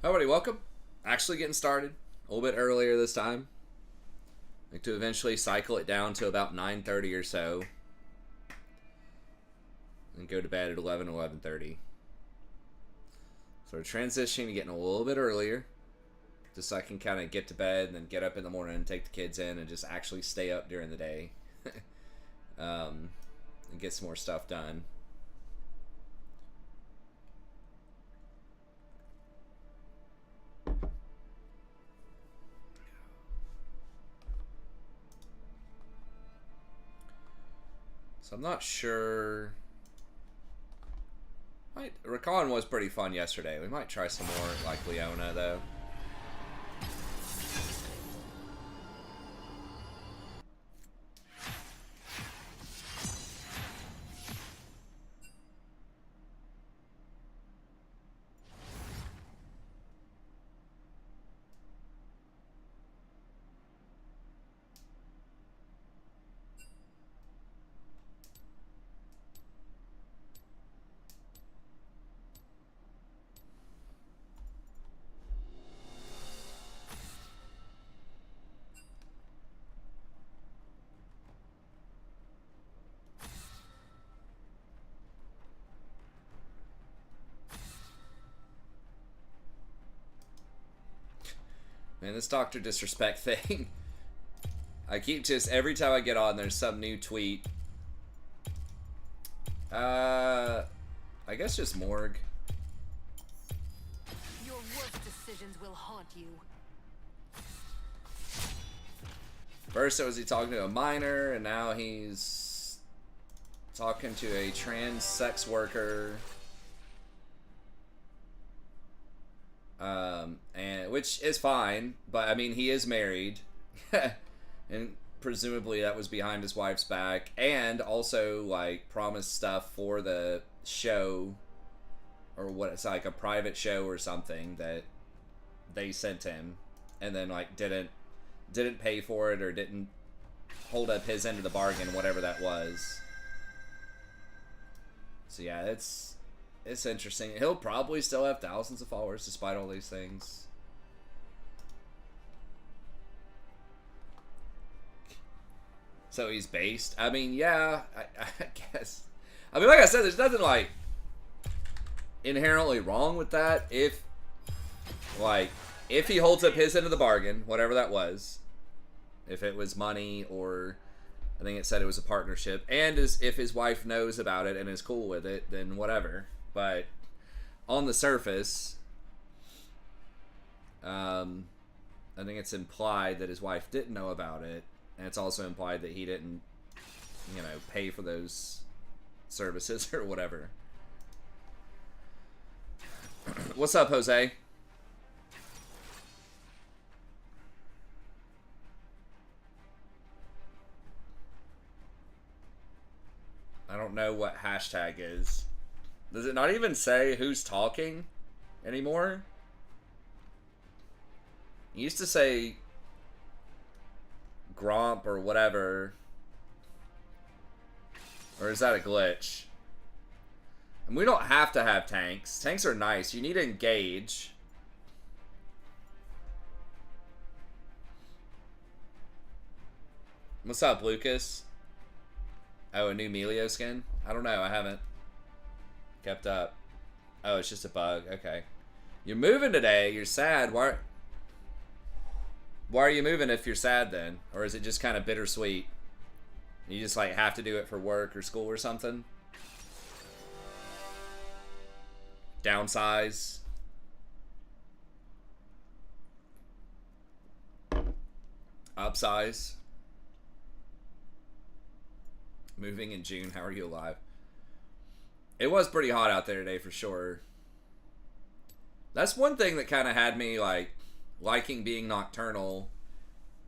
Hi, everybody, welcome. Actually getting started a little bit earlier this time. Like to eventually cycle it down to about 9:30 or so, and go to bed at 11:30. So we're transitioning to getting a little bit earlier, just so I can kind of get to bed and then get up in the morning and take the kids in and just actually stay up during the day, and get some more stuff done. So I'm not sure. Rakan was pretty fun yesterday. We might try some more like Leona though. Man, this Doctor Disrespect thing. I keep just, every time I get on, there's some new tweet. I guess just Morg. Your worst decisions will haunt you. First, was he talking to a minor, and now he's talking to a trans sex worker. And which is fine, but I mean, he is married. And presumably that was behind his wife's back, and also like promised stuff for the show, or what it's like a private show or something that they sent him, and then like didn't pay for it or didn't hold up his end of the bargain, whatever that was. So yeah, it's interesting. He'll probably still have thousands of followers despite all these things. So he's based. I mean, yeah, I guess. I mean, like I said, there's nothing like inherently wrong with that. If he holds up his end of the bargain, whatever that was, if it was money or I think it said it was a partnership, and if his wife knows about it and is cool with it, then whatever. But on the surface, I think it's implied that his wife didn't know about it, and it's also implied that he didn't, pay for those services or whatever. What's up, Jose? I don't know what hashtag is. Does it not even say who's talking anymore? It used to say Gromp or whatever. Or is that a glitch? And we don't have to have tanks. Tanks are nice. You need to engage. What's up, Lucas? Oh, a new Melio skin? I don't know. I haven't kept up. Oh, it's just a bug. Okay. You're moving today. You're sad. Why are you moving if you're sad then? Or is it just kind of bittersweet? You just like have to do it for work or school or something? Downsize? Upsize? Moving in June. How are you alive? It was pretty hot out there today for sure. That's one thing that kind of had me like liking being nocturnal,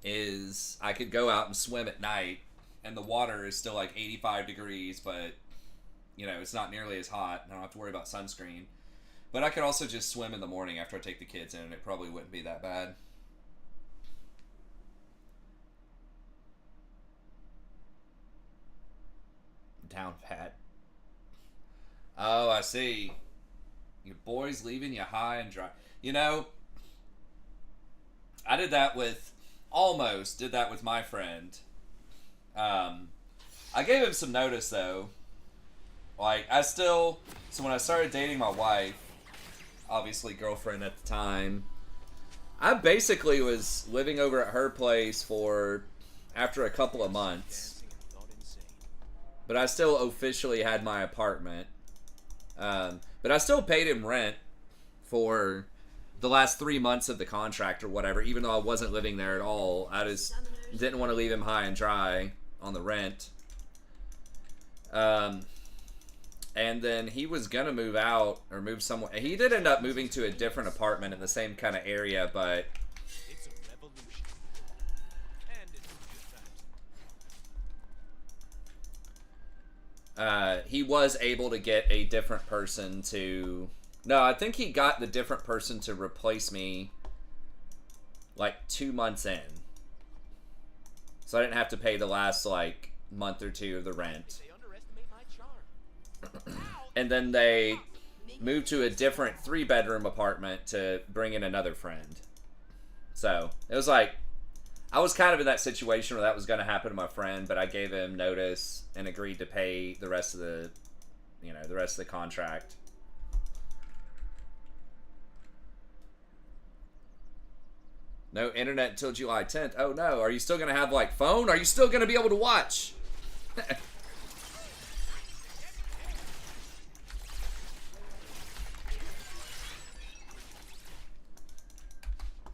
is I could go out and swim at night and the water is still like 85 degrees, but it's not nearly as hot. I don't have to worry about sunscreen. But I could also just swim in the morning after I take the kids in and it probably wouldn't be that bad. Down pat. Oh, I see. Your boy's leaving you high and dry. You know, I did that with, almost did that with my friend. I gave him some notice though. Like, so when I started dating my wife, obviously girlfriend at the time, I basically was living over at her place for, after a couple of months. But I still officially had my apartment. But I still paid him rent for the last 3 months of the contract or whatever, even though I wasn't living there at all. I just didn't want to leave him high and dry on the rent. And then he was gonna move out or move somewhere. He did end up moving to a different apartment in the same kind of area, but It's a revolution. And it's a good fact. he was able to get a different person to... No, I think he got the different person to replace me like 2 months in. So I didn't have to pay the last like month or two of the rent. They underestimate my charm. And then they moved to a different 3-bedroom apartment to bring in another friend. So it was like, I was kind of in that situation where that was going to happen to my friend, but I gave him notice and agreed to pay the rest of the, the rest of the contract. No internet until July 10th. Oh no, are you still going to have like phone? Are you still going to be able to watch?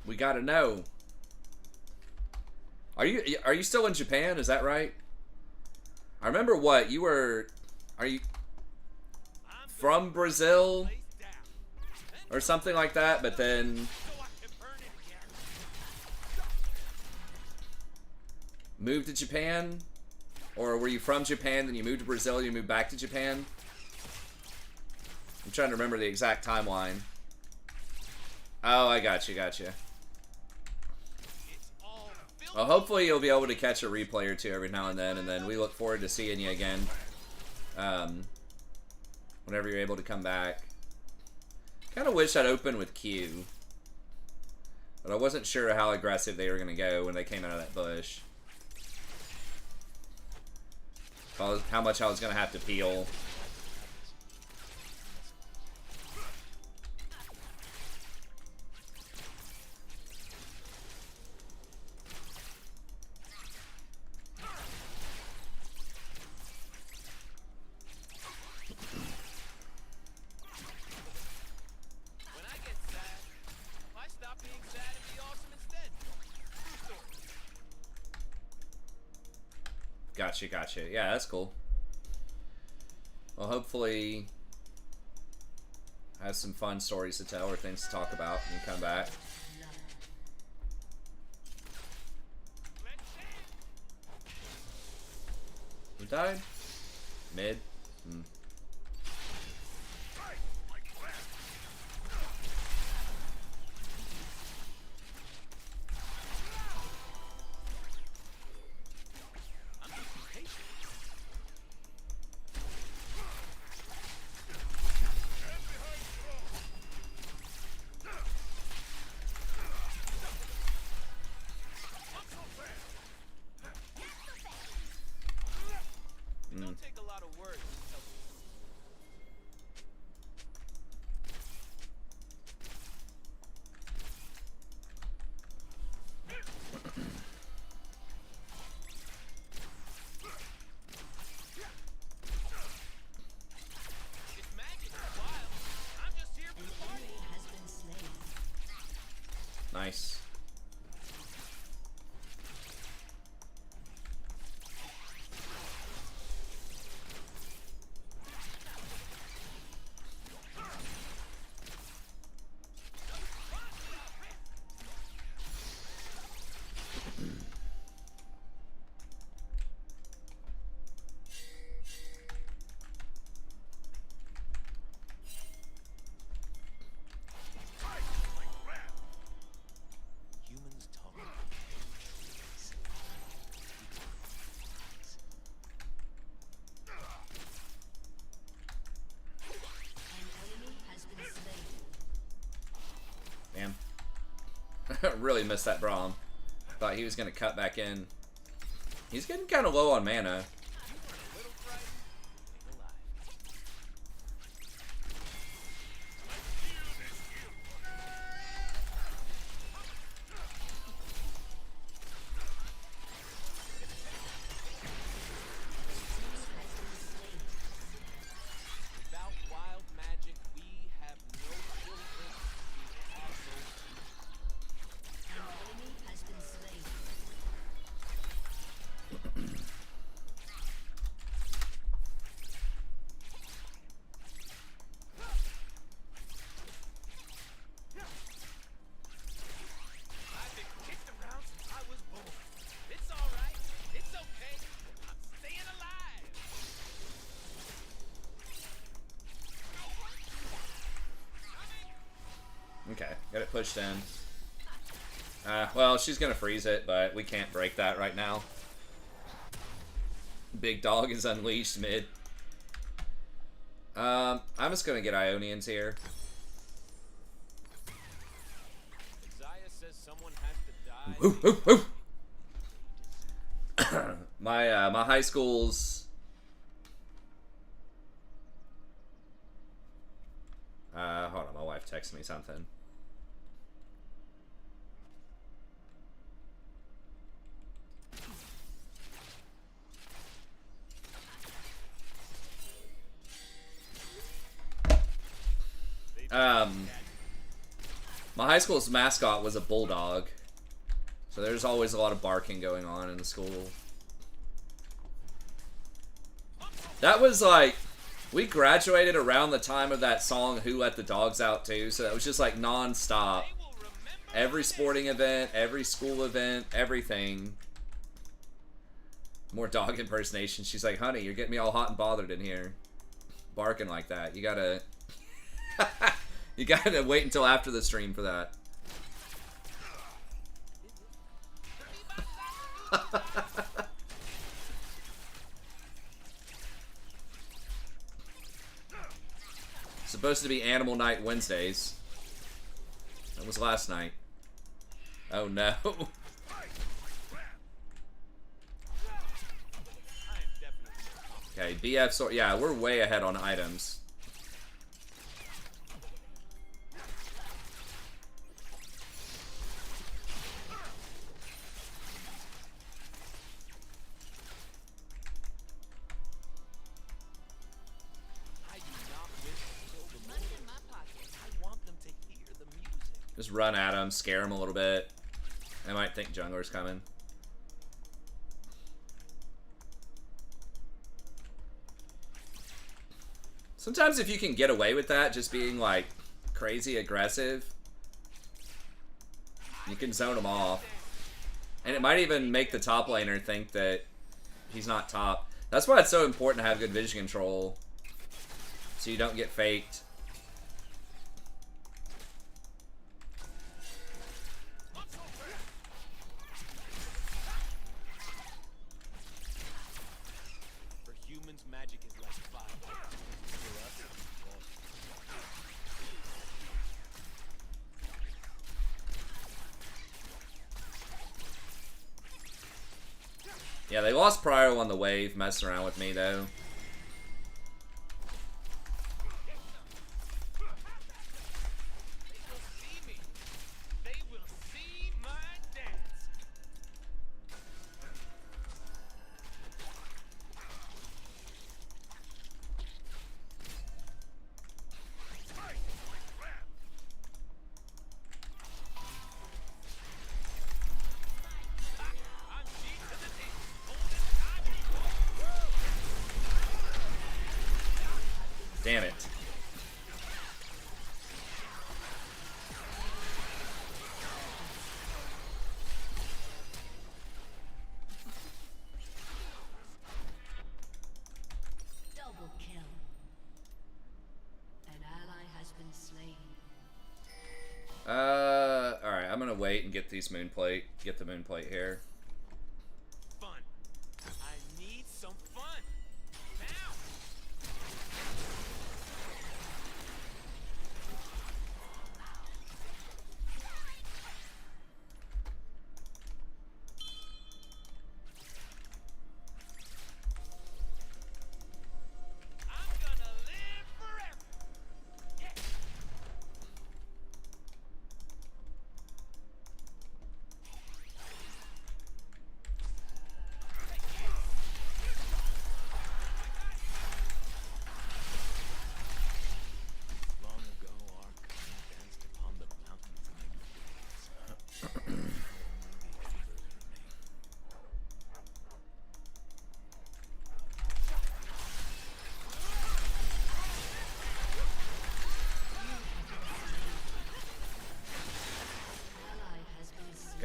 We gotta know. Are you still in Japan? Is that right? I remember what you were. Are you from Brazil or something like that? But then moved to Japan, or were you from Japan then you moved to Brazil? You moved back to Japan. I'm trying to remember the exact timeline. Oh, I got you. Well, hopefully you'll be able to catch a replay or two every now and then we look forward to seeing you again. Whenever you're able to come back. Kind of wish I'd opened with Q. But I wasn't sure how aggressive they were going to go when they came out of that bush. How much I was going to have to peel. Gotcha. Yeah, that's cool. Well, hopefully I have some fun stories to tell or things to talk about when you come back. Who died? Mid? Really missed that Braum. Thought he was gonna cut back in. He's getting kind of low on mana. Without wild magic, we have no children. We are so An enemy has been slain. I've been kicked around since I was born. It's alright. It's okay. I'm staying alive. Okay, got it pushed in. Well, she's gonna freeze it, but we can't break that right now. Big dog is unleashed mid. I'm just gonna get Ionians here. Isaiah says someone has to die. Woo, woo, woo. My high school's hold on, my wife texted me something. My high school's mascot was a bulldog, so there's always a lot of barking going on in the school. That was like, we graduated around the time of that song "Who Let the Dogs Out" too, so that was just like non-stop. They will remember Every sporting event, every school event, everything. More dog impersonation. She's like, honey, you're getting me all hot and bothered in here. Barking like that. You gotta... you gotta wait until after the stream for that. Supposed to be Animal Night Wednesdays. That was last night. Oh no. I am definitely Okay, BF sword. Yeah, we're way ahead on items. I do not wish to kill the money in my pocket. I want them to hear the music. Just run at him, scare him a little bit. They might think jungler's coming. Sometimes if you can get away with that, just being like crazy aggressive, you can zone them off. And it might even make the top laner think that he's not top. That's why it's so important to have good vision control, so you don't get faked. For humans, magic is like fire. For us, it's water. Yeah, they lost Prio on the wave, messing around with me though. They will see me. They will see my dance. I'm G to the D. Damn it. Double kill. An ally has been slain. Alright, I'm gonna wait and get these moonplate. Get the moonplate here. Fun. I need some fun. Now.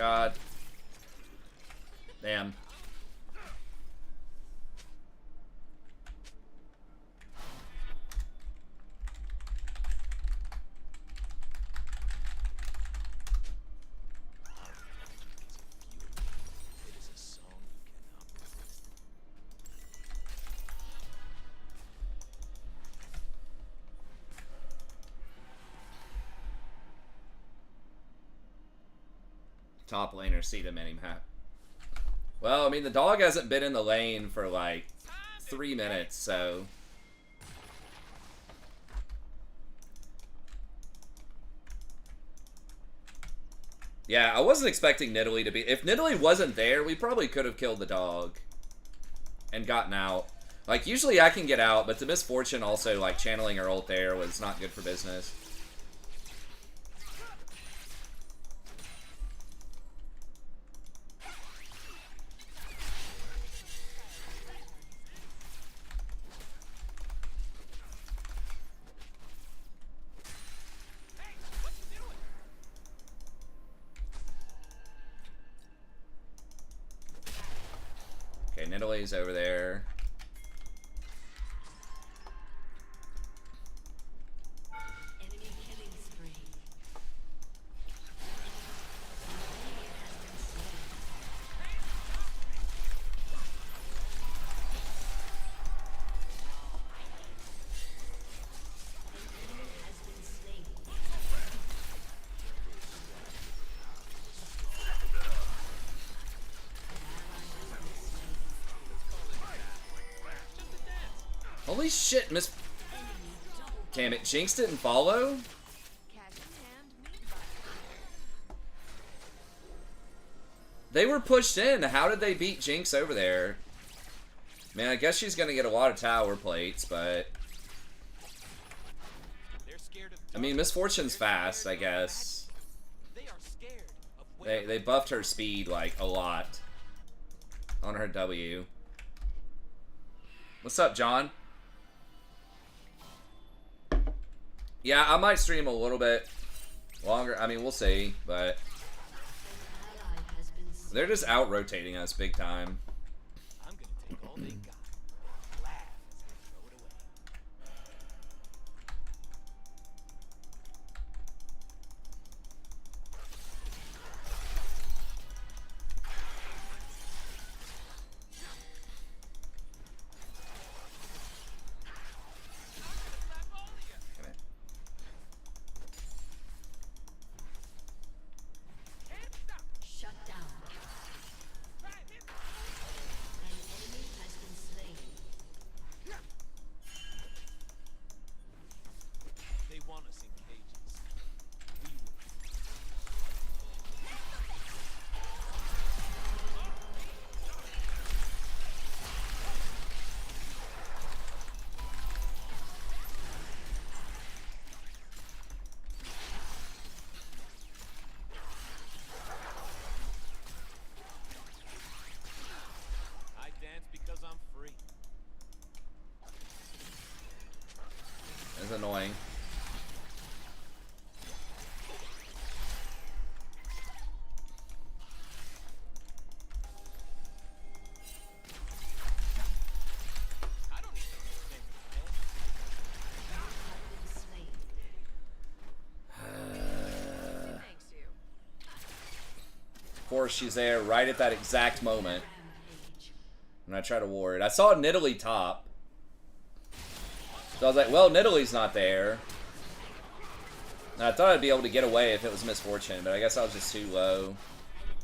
God. Damn. It is a song you cannot resist. Top laner, see the mini map. Well, I mean, the dog hasn't been in the lane for like 3 minutes, so. Yeah, I wasn't expecting Nidalee to be. If Nidalee wasn't there, we probably could have killed the dog and gotten out. Like, usually I can get out, but the misfortune also, like, channeling her ult there was not good for business. Okay, Nidalee's over there. Enemy killing spree. Holy shit, Miss. Damn it, Jinx didn't follow? They were pushed in. How did they beat Jinx over there? Man, I guess she's gonna get a lot of tower plates, but. I mean, Misfortune's fast, I guess. They buffed her speed, like, a lot. On her W. What's up, John? Yeah, I might stream a little bit longer. I mean, we'll see, but they're just out-rotating us big time. I'm gonna take all they got. Laugh as I throw it away. Shut down. An enemy has been slain. They want us in cages. We will. I dance because I'm free. That's annoying. I don't need to understand your head. Been slain. Of course, she's there right at that exact moment. Rampage. When I try to ward. I saw Nidalee top. So I was like, well, Nidalee's not there. And I thought I'd be able to get away if it was Misfortune, but I guess I was just too low.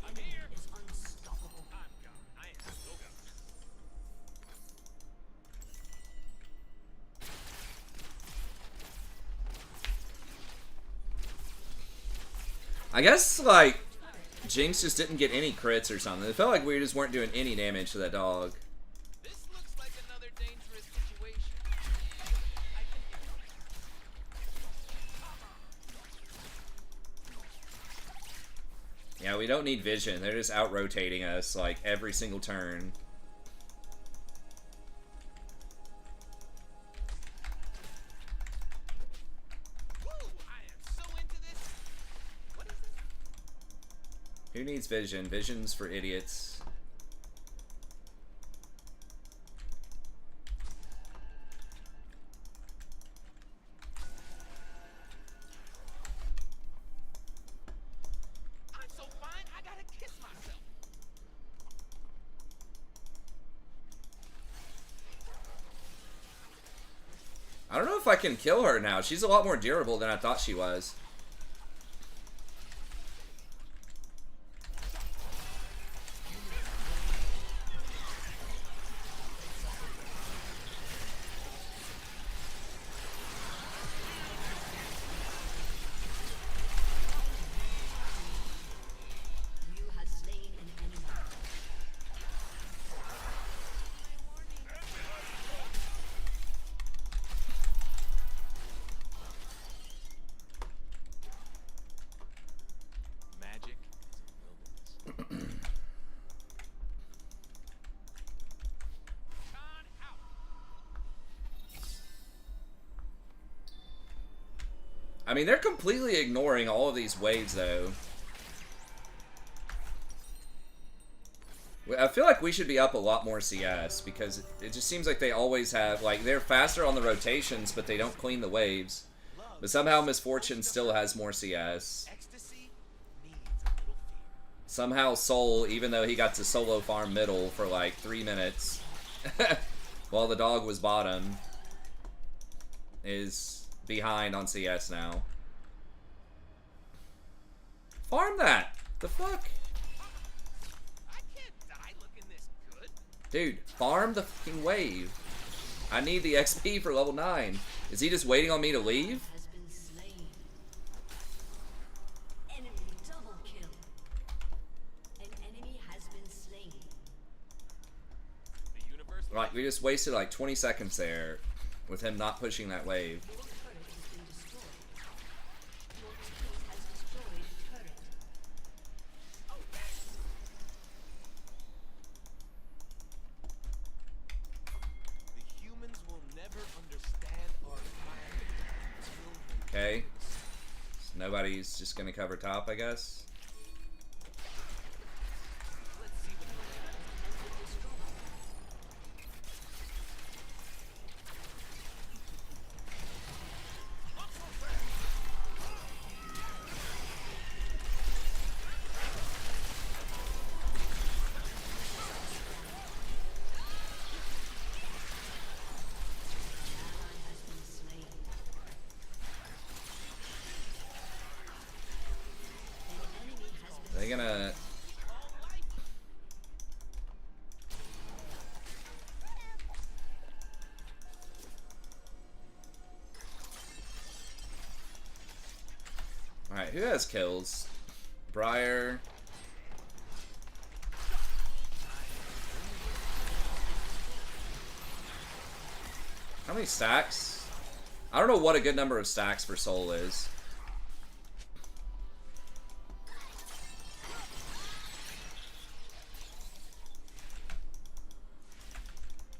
An enemy is unstoppable. I'm gone. I am so gone. I guess, like, Jinx just didn't get any crits or something. It felt like we just weren't doing any damage to that dog. This looks like another dangerous situation. I can ignore it. Yeah, we don't need vision. They're just out-rotating us, like, every single turn. Woo! I am so into this. What is this? Who needs vision? Vision's for idiots. I'm so fine, I gotta kiss myself. I don't know if I can kill her now. She's a lot more durable than I thought she was. You have slain an enemy. Magic is a wilderness. Con out. I mean, they're completely ignoring all of these waves, though. I feel like we should be up a lot more CS, because it just seems like they always have, like, they're faster on the rotations, but they don't clean the waves. But somehow Misfortune still has more CS. Ecstasy needs a little fear. Somehow Soul, even though he got to solo farm middle for like 3 minutes, while the dog was bottom, is behind on CS now. Farm that! The fuck? I can't die looking this good. Dude, farm the fucking wave. I need the XP for level 9. Is he just waiting on me to leave? Has been slain. Enemy double kill. An enemy has been slain. The universe. Like, we just wasted like 20 seconds there with him not pushing that wave. Your turret has been destroyed. Your team has destroyed a turret. The humans will never understand our plan until we Okay. So nobody's just gonna cover top, I guess. let's see what Has been destroyed. Ally has been slain. An enemy has been Are they gonna... Alright, who has kills? Briar. How many stacks? I don't know what a good number of stacks for Soul is.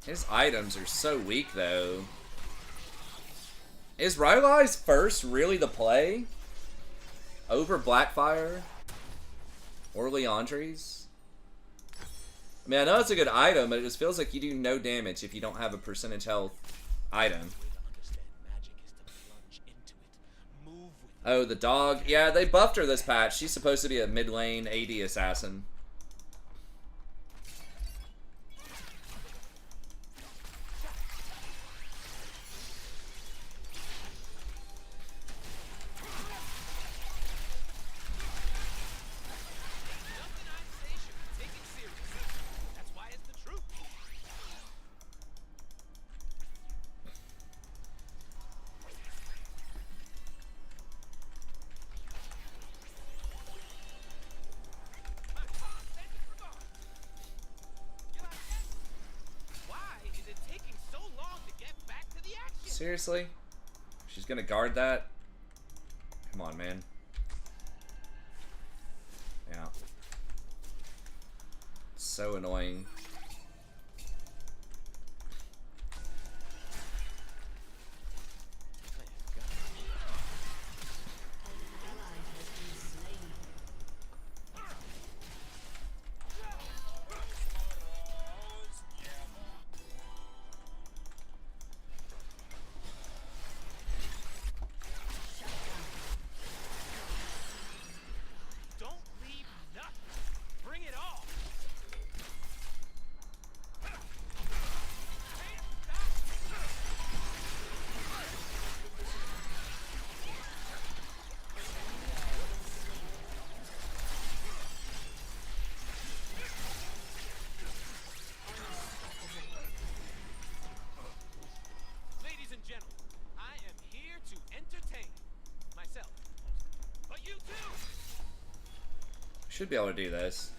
His items are so weak, though. Is Rylai's first really the play? Over Blackfire? Or Leandre's? I mean, I know it's a good item, but it just feels like you do no damage if you don't have a percentage health item. way to understand magic is to plunge into it. Move with Oh, the dog. Yeah, they buffed her this patch. She's supposed to be a mid lane AD assassin. nothing I say should be taken seriously. That's why it's the truth. Why is it taking so long to get back to the action? Seriously? She's gonna guard that? Come on, man. Yeah. So annoying. An ally has been slain. Should be able to do this.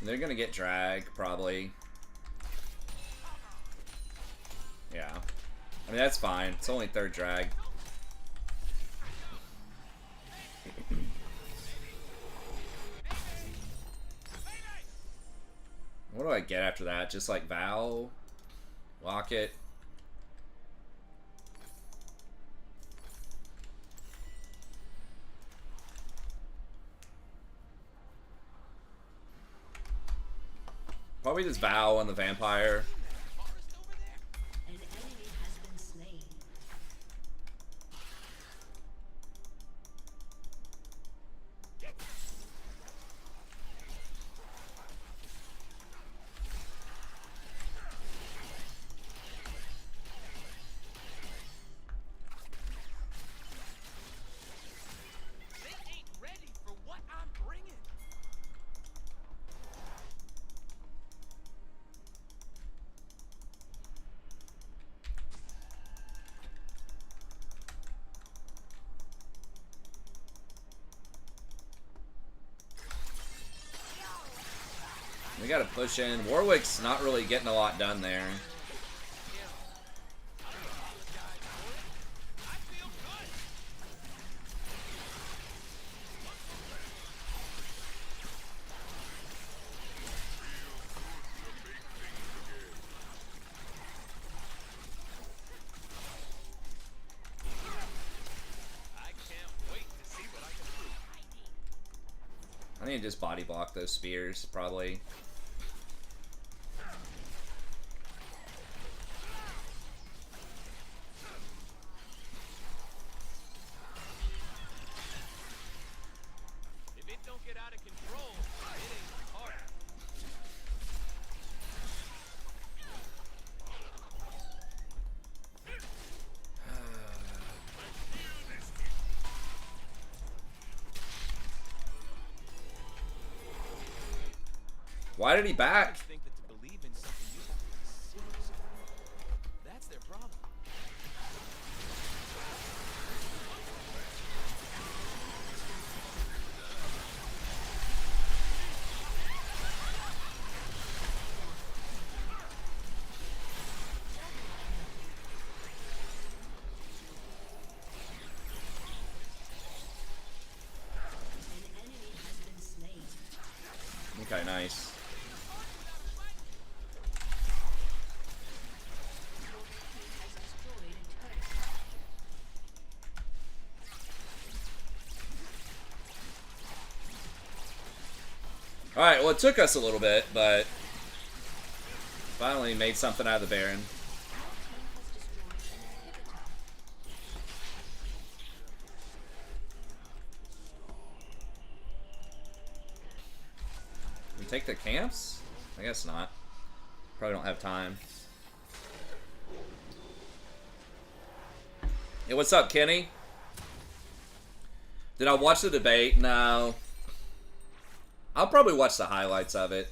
They're gonna get drag, probably. Yeah. I mean, that's fine. It's only third drag. What do I get after that? Just like Val? Lock it. Probably just Vow on the vampire. An enemy has been slain. They ain't ready for what I'm bringing. We gotta push in. Warwick's not really getting a lot done there. I feel good. I can't wait to see what I can do. I need to just body block those spears, probably. If it don't get out of control, it ain't hard. Why did he back? Think that to believe in something you have to be serious about. That's their problem. An enemy has been slain. Okay, nice. Your team has destroyed a turret. Alright, well, it took us a little bit, but finally made something out of the Baron. Your team has destroyed an inhibitor. We take the camps? I guess not. Probably don't have time. Hey, what's up, Kenny? Did I watch the debate? No. I'll probably watch the highlights of it.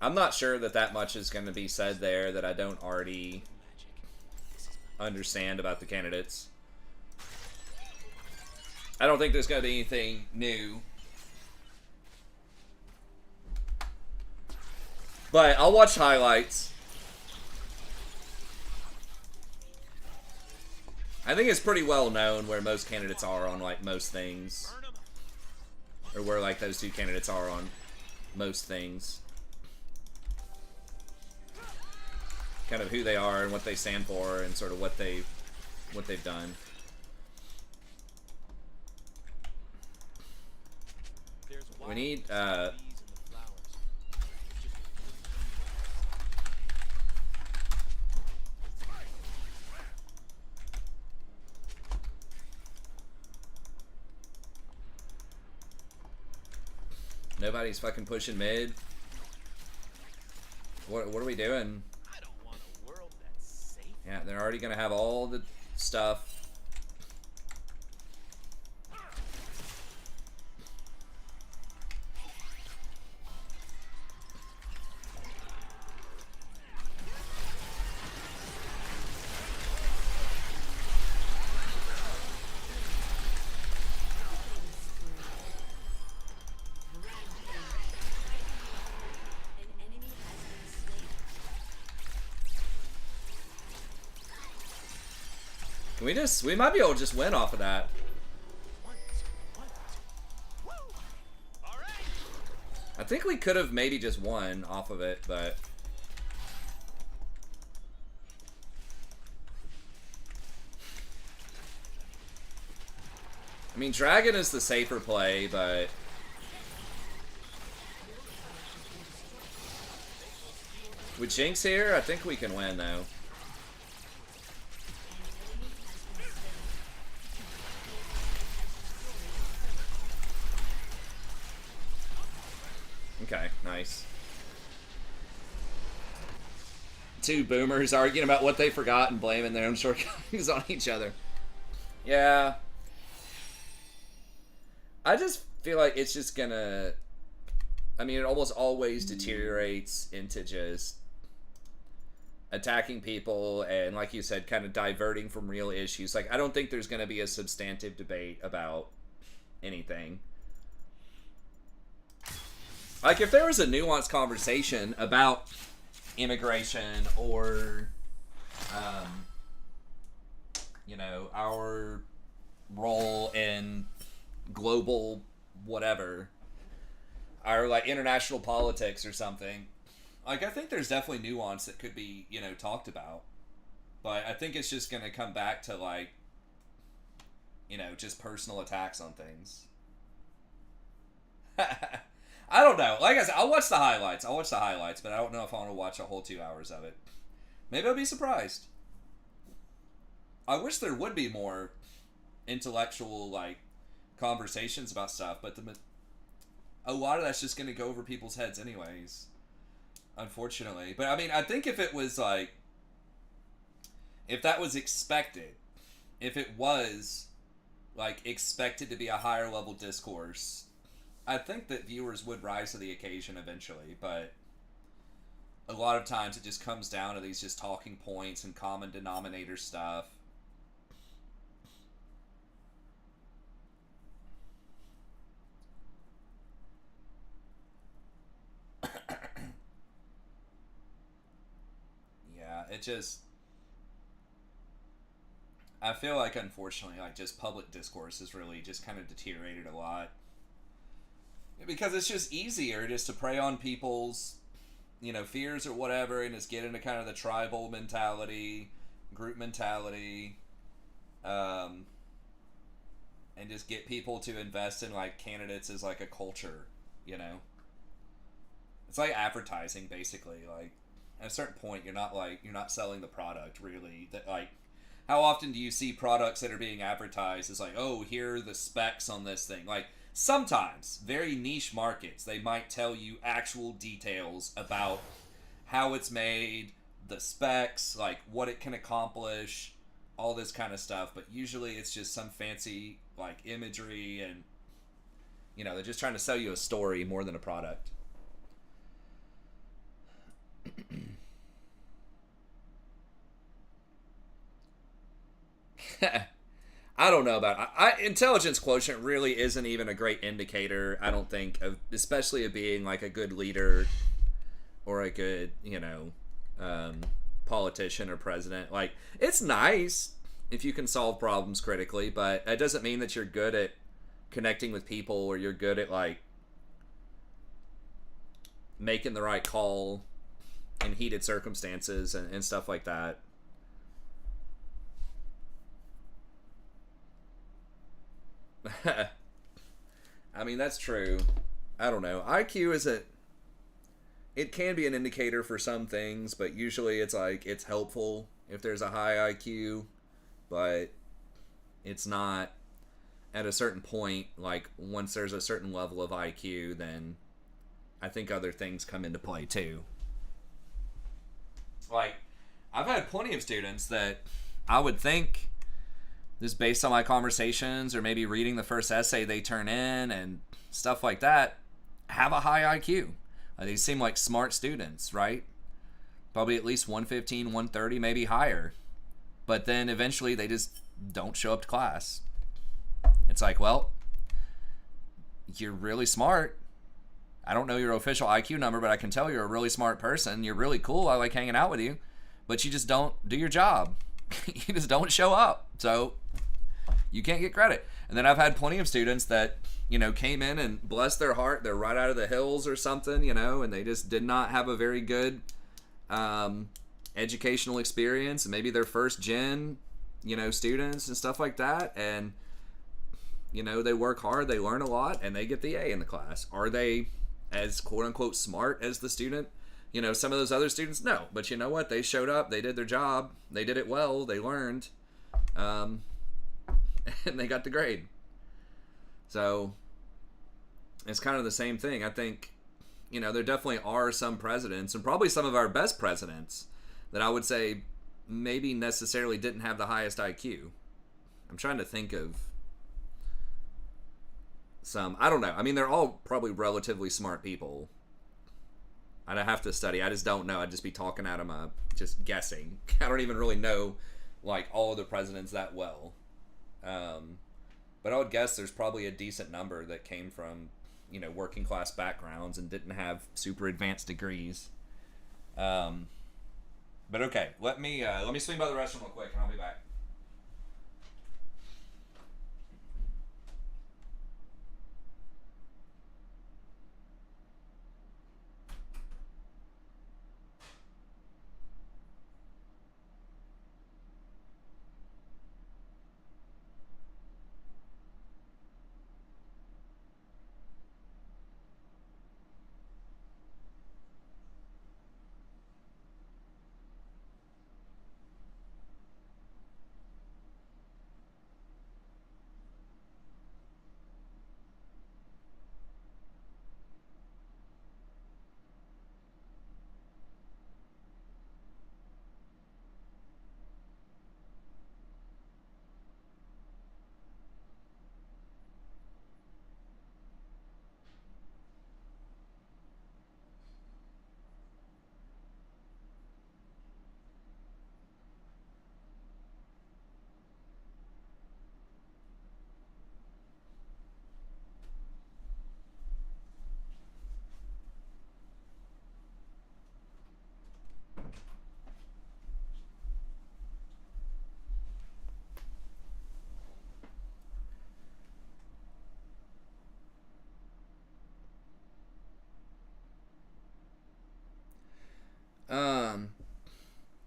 I'm not sure that that much is going to be said there that I don't already understand about the candidates. I don't think there's going to be anything new. But I'll watch highlights. I think it's pretty well known where most candidates are on like most things. Burn 'em. Or where like those two candidates are on most things. Kind of who they are and what they stand for and sort of what they've done. We need, bees and the flowers. It's just nobody's fucking pushing mid. What are we doing? I don't want a world that's safe. Yeah, they're already gonna have all the stuff. An enemy has been slain. Can we just, we might be able to just win off of that. 1, 2, 1, 2. Woo! All right. I think we could have maybe just won off of it, but I mean, Dragon is the safer play, but with Jinx here, I think we can win though. Okay, nice. Two boomers arguing about what they forgot and blaming their own shortcomings on each other. Yeah. I just feel like it's just gonna... I mean, it almost always deteriorates into just attacking people and, like you said, kind of diverting from real issues. Like, I don't think there's gonna be a substantive debate about anything. Like, if there was a nuanced conversation about immigration or, you know, our role in global whatever, our, like, international politics or something, like, I think there's definitely nuance that could be, you know, talked about. But I think it's just going to come back to, like, you know, just personal attacks on things. I don't know. Like I said, I'll watch the highlights. But I don't know if I want to watch a whole 2 hours of it. Maybe I'll be surprised. I wish there would be more intellectual, like, conversations about stuff, but a lot of that's just going to go over people's heads anyways. Unfortunately. But, I mean, I think if it was, like, if that was expected, if it was, like, expected to be a higher level discourse, I think that viewers would rise to the occasion eventually, but a lot of times it just comes down to these just talking points and common denominator stuff. Yeah, it just... I feel like, unfortunately, like, just public discourse has really just kind of deteriorated a lot. Because it's just easier just to prey on people's, you know, fears or whatever, and just get into kind of the tribal mentality, group mentality, and just get people to invest in, like, candidates as, like, a culture, you know? It's like advertising, basically. Like, at a certain point, you're not selling the product, really. That, like, how often do you see products that are being advertised as, like, oh, here are the specs on this thing? Like, sometimes, very niche markets, they might tell you actual details about how it's made, the specs, like what it can accomplish, all this kind of stuff. But usually it's just some fancy, like, imagery and, you know, they're just trying to sell you a story more than a product. I don't know about intelligence quotient really isn't even a great indicator, I don't think, of, especially of being like a good leader or a good, you know, politician or president. Like, it's nice if you can solve problems critically, but it doesn't mean that you're good at connecting with people or you're good at, like, making the right call in heated circumstances and stuff like that. I mean, that's true. I don't know. IQ isn't. It can be an indicator for some things, but usually it's like it's helpful if there's a high IQ, but it's not at a certain point. Like once there's a certain level of IQ, then I think other things come into play too. Like I've had plenty of students that I would think, just based on my conversations or maybe reading the first essay they turn in and stuff like that, have a high IQ. They seem like smart students, right? Probably at least 115, 130, maybe higher. But then eventually they just don't show up to class. It's like, well, you're really smart. I don't know your official IQ number, but I can tell you're a really smart person. You're really cool. I like hanging out with you. But you just don't do your job. You just don't show up. So you can't get credit. And then I've had plenty of students that, came in and bless their heart, they're right out of the hills or something, and they just did not have a very good educational experience. And maybe they're first gen, students and stuff like that. And, they work hard, they learn a lot, and they get the A in the class. Are they as quote unquote smart as the student? Some of those other students, no. But you know what? They showed up, they did their job, they did it well, they learned, and they got the grade. So it's kind of the same thing. I think, there definitely are some presidents, and probably some of our best presidents, that I would say maybe necessarily didn't have the highest IQ. I'm trying to think of some. I don't know. I mean, they're all probably relatively smart people. I'd have to study. I just don't know. I'd just be talking out of my, just guessing. I don't even really know, like, all of the presidents that well. But I would guess there's probably a decent number that came from, working class backgrounds and didn't have super advanced degrees. But okay, let me swing by the restroom real quick and I'll be back.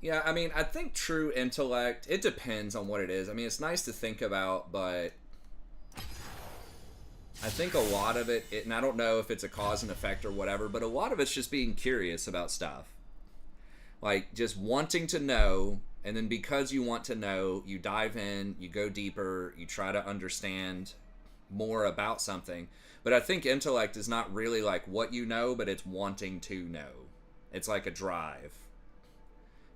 Yeah, I mean, I think true intellect, it depends on what it is. I mean, it's nice to think about, but I think a lot of it, and I don't know if it's a cause and effect or whatever, but a lot of it's just being curious about stuff. Like, just wanting to know, and then because you want to know, you dive in, you go deeper, you try to understand more about something. But I think intellect is not really like what you know, but it's wanting to know. It's like a drive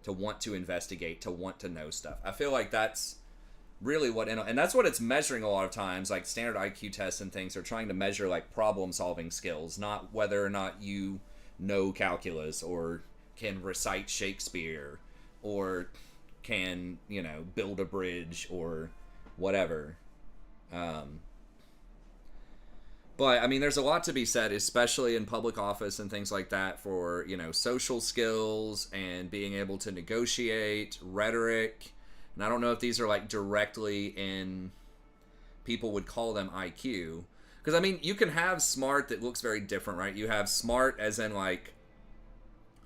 to want to investigate, to want to know stuff. I feel like that's really what, and that's what it's measuring a lot of times. Like standard IQ tests and things are trying to measure like problem solving skills, not whether or not you know calculus or can recite Shakespeare or can, build a bridge or whatever. But, I mean, there's a lot to be said, especially in public office and things like that, for, social skills and being able to negotiate, rhetoric. And I don't know if these are, like, directly in, people would call them IQ. Because, I mean, you can have smart that looks very different, right? You have smart as in, like,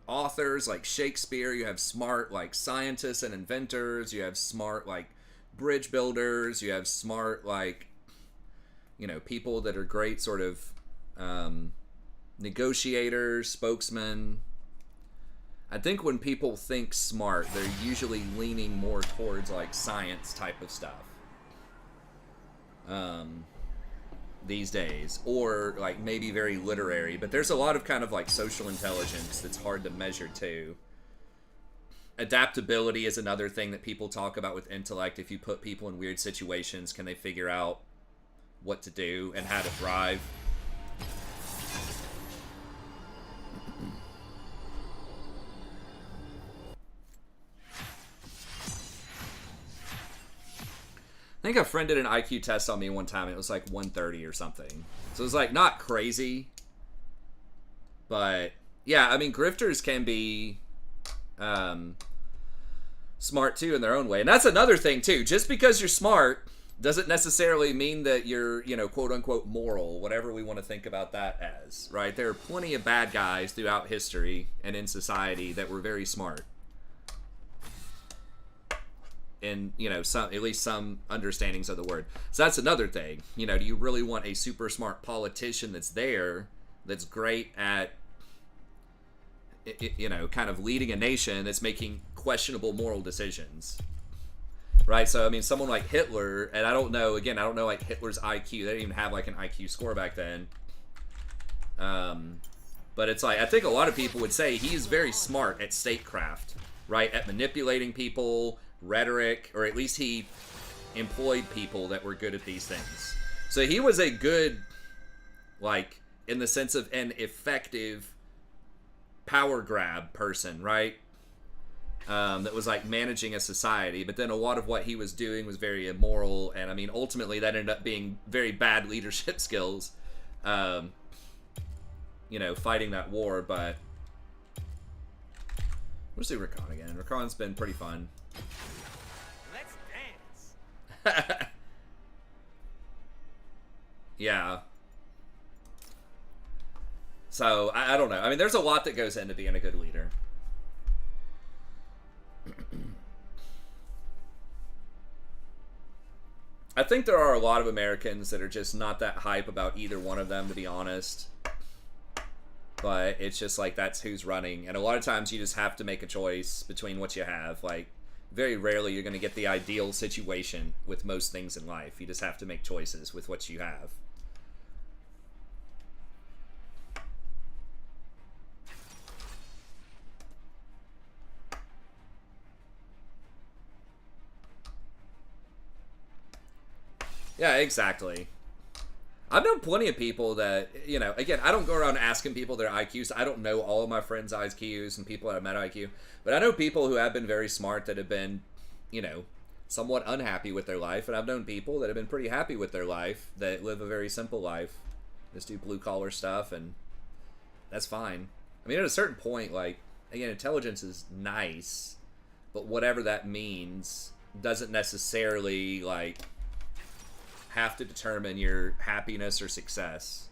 authors, like Shakespeare. You have smart, like, scientists and inventors. You have smart, like, bridge builders. You have smart, like, people that are great sort of Negotiator, spokesman. I think when people think smart, they're usually leaning more towards like science type of stuff. These days, or like maybe very literary, but there's a lot of kind of like social intelligence that's hard to measure too. Adaptability is another thing that people talk about with intellect. If you put people in weird situations, can they figure out what to do and how to thrive? I think a friend did an IQ test on me one time, and it was like 130 or something. So it was like not crazy, but yeah, I mean, grifters can be smart too in their own way, and that's another thing too. Just because you're smart doesn't necessarily mean that you're, you know, quote unquote moral, whatever we want to think about that as, right? There are plenty of bad guys throughout history and in society that were very smart. And, you know, some, at least some understandings of the word. So that's another thing. You know, do you really want a super smart politician that's there, that's great at, you know, kind of leading a nation that's making questionable moral decisions? Right? So, I mean, someone like Hitler, and I don't know, again, I don't know, like, Hitler's IQ. They didn't even have, like, an IQ score back then. But it's like, I think a lot of people would say he's very smart at statecraft, right? At manipulating people, rhetoric, or at least he employed people that were good at these things. So he was a good, like, in the sense of an effective power grab person, right? That was like managing a society, but then a lot of what he was doing was very immoral, and I mean, ultimately that ended up being very bad leadership skills, you know, fighting that war. But let's do Rakan again. Rakan's been pretty fun. Let's dance. Yeah. So, I don't know. I mean, there's a lot that goes into being a good leader. I think there are a lot of Americans that are just not that hype about either one of them, to be honest. But it's just like, that's who's running. And a lot of times you just have to make a choice between what you have. Like, very rarely you're going to get the ideal situation with most things in life. You just have to make choices with what you have. Yeah, exactly. I've known plenty of people that, you know, again, I don't go around asking people their IQs. I don't know all of my friends' IQs and people that I've met IQ. But I know people who have been very smart that have been, you know, somewhat unhappy with their life. And I've known people that have been pretty happy with their life, that live a very simple life. Just do blue-collar stuff, and that's fine. I mean, at a certain point, like, again, intelligence is nice, but whatever that means doesn't necessarily, like, have to determine your happiness or success.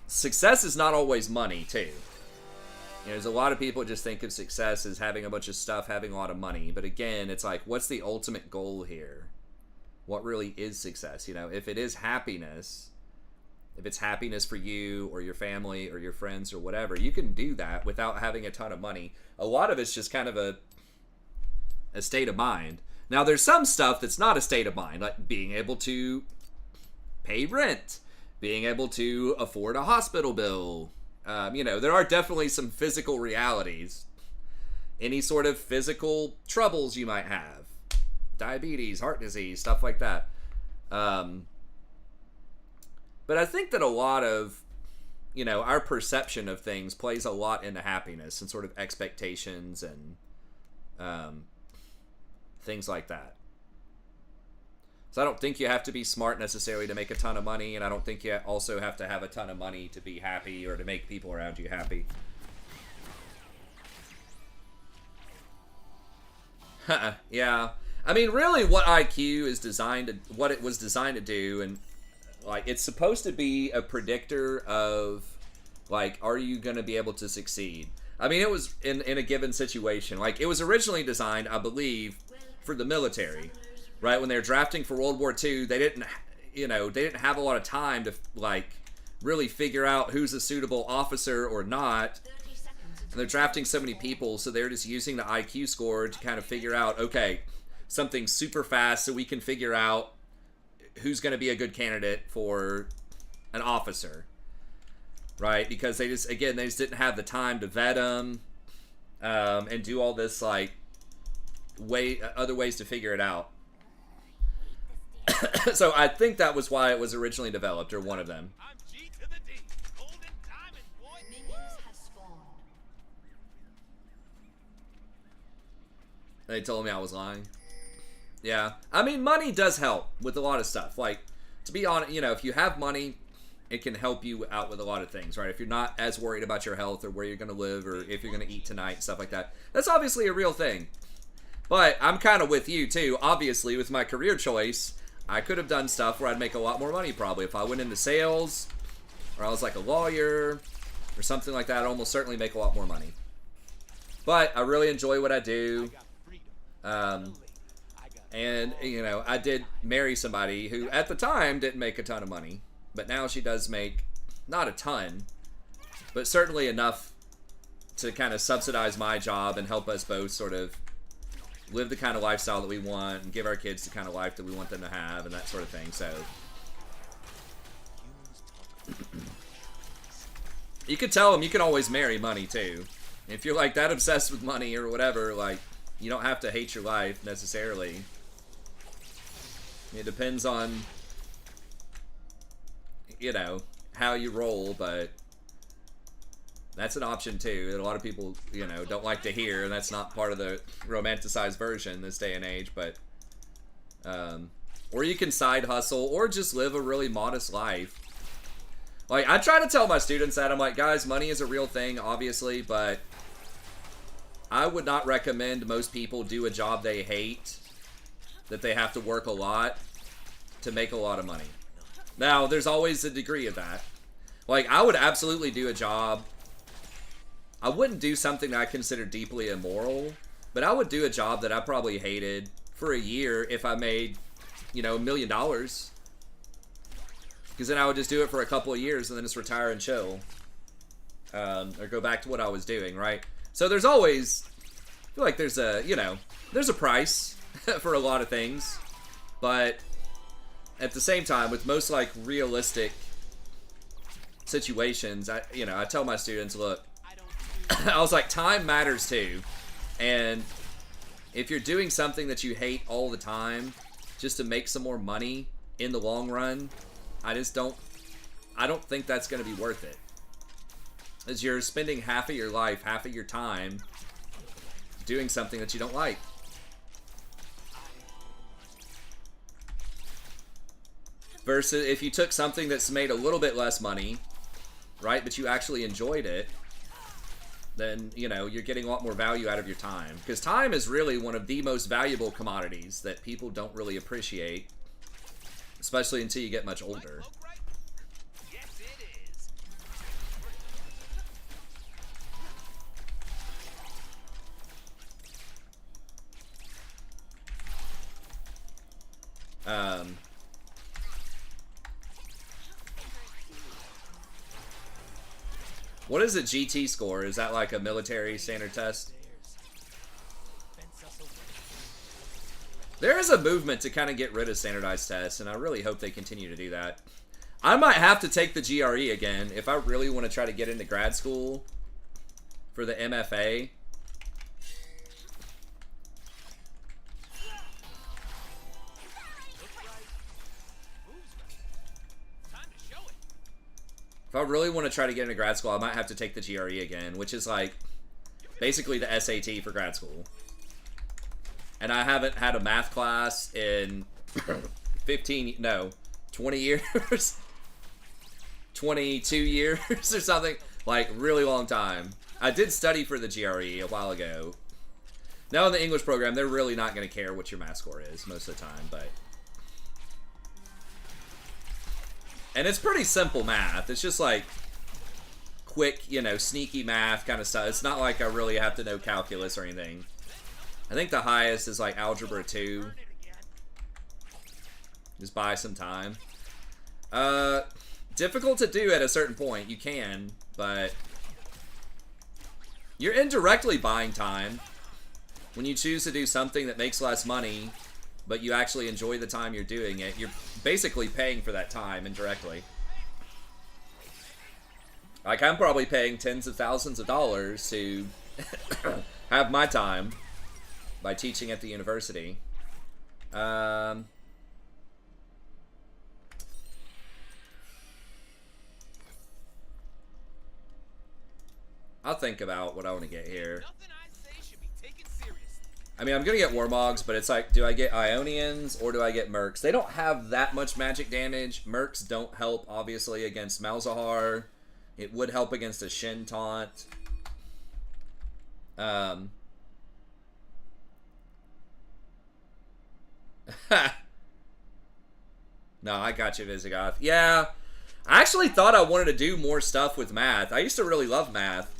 Success is not always money, too. You know, there's a lot of people just think of success as having a bunch of stuff, having a lot of money. But again, it's like, what's the ultimate goal here? What really is success? You know, if it is happiness, if it's happiness for you or your family or your friends or whatever, you can do that without having a ton of money. A lot of it's just kind of a state of mind. Now, there's some stuff that's not a state of mind, like being able to pay rent, being able to afford a hospital bill. You know, there are definitely some physical realities. Any sort of physical troubles you might have. Diabetes, heart disease, stuff like that. But I think that a lot of, you know, our perception of things plays a lot into happiness and sort of expectations and things like that. So I don't think you have to be smart necessarily to make a ton of money, and I don't think you also have to have a ton of money to be happy or to make people around you happy. Yeah. I mean, really what IQ is designed to, what it was designed to do, and like, it's supposed to be a predictor of, like, are you going to be able to succeed? I mean, it was in a given situation. Like, it was originally designed, I believe, for the military, right? When they were drafting for World War II, they didn't, you know, they didn't have a lot of time to, like, really figure out who's a suitable officer or not. 30 seconds And until they're drafting so many people, so they're just using the IQ score to kind of figure out, okay, something super fast so we can figure out who's going to be a good candidate for an officer. Right? Because they just didn't have the time to vet them and do all this, like, other ways to figure it out. So I think that was why it was originally developed, or one of them. I'm G to the D. Golden diamond, boy. minions have spawned. They told me I was lying. Yeah. I mean, money does help with a lot of stuff. Like, to be honest, you know, if you have money, it can help you out with a lot of things, right? If you're not as worried about your health or where you're going to live or if you're going to eat tonight, stuff like that. That's obviously a real thing. But I'm kind of with you, too. Obviously, with my career choice, I could have done stuff where I'd make a lot more money, probably. If I went into sales, or I was like a lawyer, or something like that, I'd almost certainly make a lot more money. But I really enjoy what I do. And, you know, I did marry somebody who, at the time, didn't make a ton of money. But now she does make, not a ton, but certainly enough to kind of subsidize my job and help us both sort of live the kind of lifestyle that we want and give our kids the kind of life that we want them to have and that sort of thing. So you could tell them you can always marry money too. If you're like that obsessed with money or whatever, like, you don't have to hate your life necessarily. It depends on, you know, how you roll, but that's an option too that a lot of people, you know, don't like to hear, and that's not part of the romanticized version this day and age. But or you can side hustle or just live a really modest life. Like, I try to tell my students that, I'm like, guys, money is a real thing, obviously, but I would not recommend most people do a job they hate, that they have to work a lot to make a lot of money. Now, there's always a degree of that. Like, I would absolutely do a job. I wouldn't do something that I consider deeply immoral, but I would do a job that I probably hated for a year if I made, you know, $1 million. Because then I would just do it for a couple of years and then just retire and chill. Or go back to what I was doing, right? So there's always, I feel like there's a, you know, there's a price for a lot of things. But at the same time, with most, like, realistic situations, I tell my students, look, I was like, time matters too. And if you're doing something that you hate all the time just to make some more money in the long run, I don't think that's going to be worth it. As you're spending half of your life, half of your time doing something that you don't like. Versus if you took something that's made a little bit less money, right, but you actually enjoyed it, then, you know, you're getting a lot more value out of your time. Because time is really one of the most valuable commodities that people don't really appreciate, especially until you get much older. Yes, it is. What is a GT score? Is that like a military standard test? There is a movement to kind of get rid of standardized tests, and I really hope they continue to do that. I might have to take the GRE again if I really want to try to get into grad school for the MFA. If I really want to try to get into grad school, I might have to take the GRE again, which is like basically the SAT for grad school. And I haven't had a math class in 20 years. 22 years or something. Like, really long time. I did study for the GRE a while ago. Now in the English program, they're really not going to care what your math score is most of the time, but... And it's pretty simple math. It's just like quick, you know, sneaky math kind of stuff. It's not like I really have to know calculus or anything. I think the highest is like Algebra 2. Just buy some time. Difficult to do at a certain point. You can, but you're indirectly buying time when you choose to do something that makes less money, but you actually enjoy the time you're doing it. You're basically paying for that time indirectly. Like, I'm probably paying tens of thousands of dollars to have my time by teaching at the university. I'll think about what I want to get here. Nothing I say should be taken seriously. I mean, I'm going to get Warmogs, but it's like, do I get Ionians or do I get Mercs? They don't have that much magic damage. Mercs don't help, obviously, against Malzahar. It would help against a Shin Taunt. No, I got you, Visigoth. Yeah, I actually thought I wanted to do more stuff with math. I used to really love math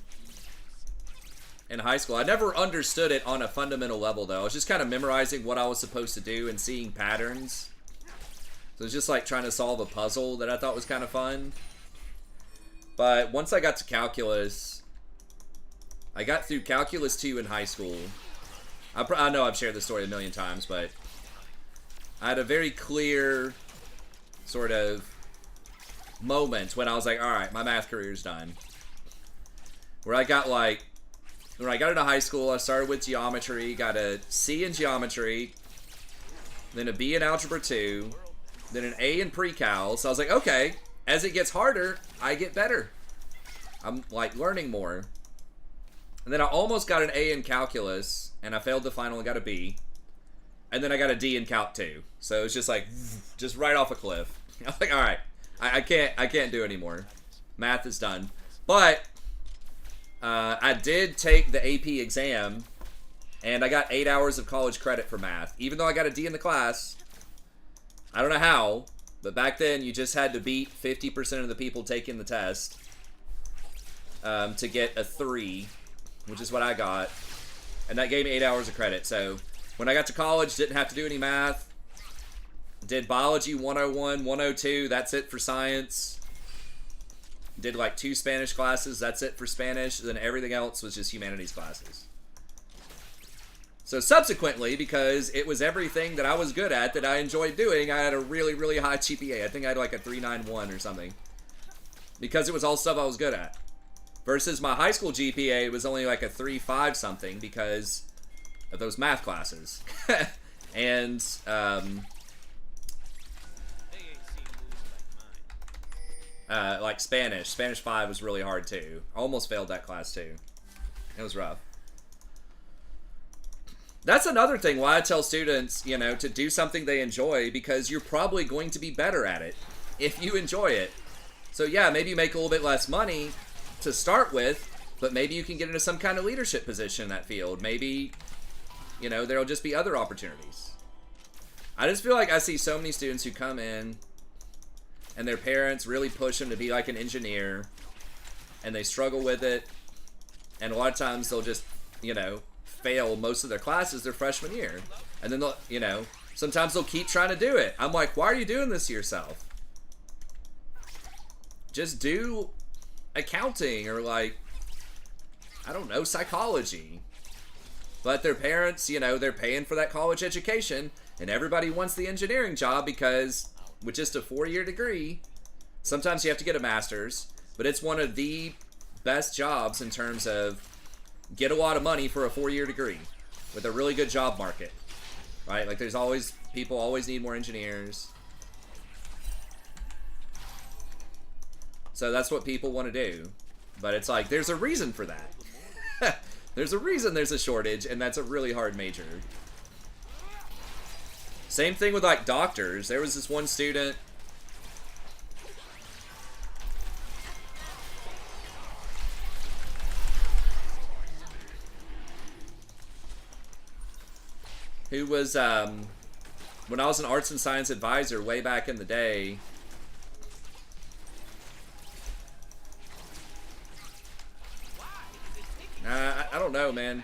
in high school. I never understood it on a fundamental level, though. I was just kind of memorizing what I was supposed to do and seeing patterns. So it was just like trying to solve a puzzle that I thought was kind of fun. But once I got to calculus, I got through calculus 2 in high school. I know I've shared this story a million times, but I had a very clear sort of moment when I was like, all right, my math career's done. Where I got like, when I got into high school, I started with geometry, got a C in geometry, then a B in algebra 2, then an A in pre-cal. So I was like, okay, as it gets harder, I get better. I'm like learning more. And then I almost got an A in calculus, and I failed the final and got a B. And then I got a D in Calc 2. So it was just like, just right off a cliff. I was like, all right, I can't do anymore. Math is done. But I did take the AP exam, and I got 8 hours of college credit for math. Even though I got a D in the class, I don't know how, but back then you just had to beat 50% of the people taking the test to get a 3, which is what I got. And that gave me 8 hours of credit. So when I got to college, didn't have to do any math. Did biology 101, 102, that's it for science. Did like 2 Spanish classes, that's it for Spanish. Then everything else was just humanities classes. So subsequently, because it was everything that I was good at that I enjoyed doing, I had a really, really high GPA. I think I had like a 391 or something. Because it was all stuff I was good at. Versus my high school GPA was only like a 3.5 something because of those math classes. And like Spanish. Spanish 5 was really hard too. Almost failed that class too. It was rough. That's another thing why I tell students, you know, to do something they enjoy, because you're probably going to be better at it if you enjoy it. So yeah, maybe you make a little bit less money to start with, but maybe you can get into some kind of leadership position in that field. Maybe, you know, there'll just be other opportunities. I just feel like I see so many students who come in and their parents really push them to be like an engineer, and they struggle with it, and a lot of times they'll just, you know, fail most of their classes their freshman year. And then they'll, you know, sometimes they'll keep trying to do it. I'm like, why are you doing this to yourself? Just do accounting or like, I don't know, psychology. But their parents, you know, they're paying for that college education, and everybody wants the engineering job because with just a 4-year degree, sometimes you have to get a master's, but it's one of the best jobs in terms of get a lot of money for a 4-year degree with a really good job market, right? Like there's always, people always need more engineers. So that's what people want to do. But it's like, there's a reason for that. There's a reason there's a shortage, and that's a really hard major. Same thing with like doctors. There was this one student who was, when I was an arts and science advisor way back in the day, I don't know, man.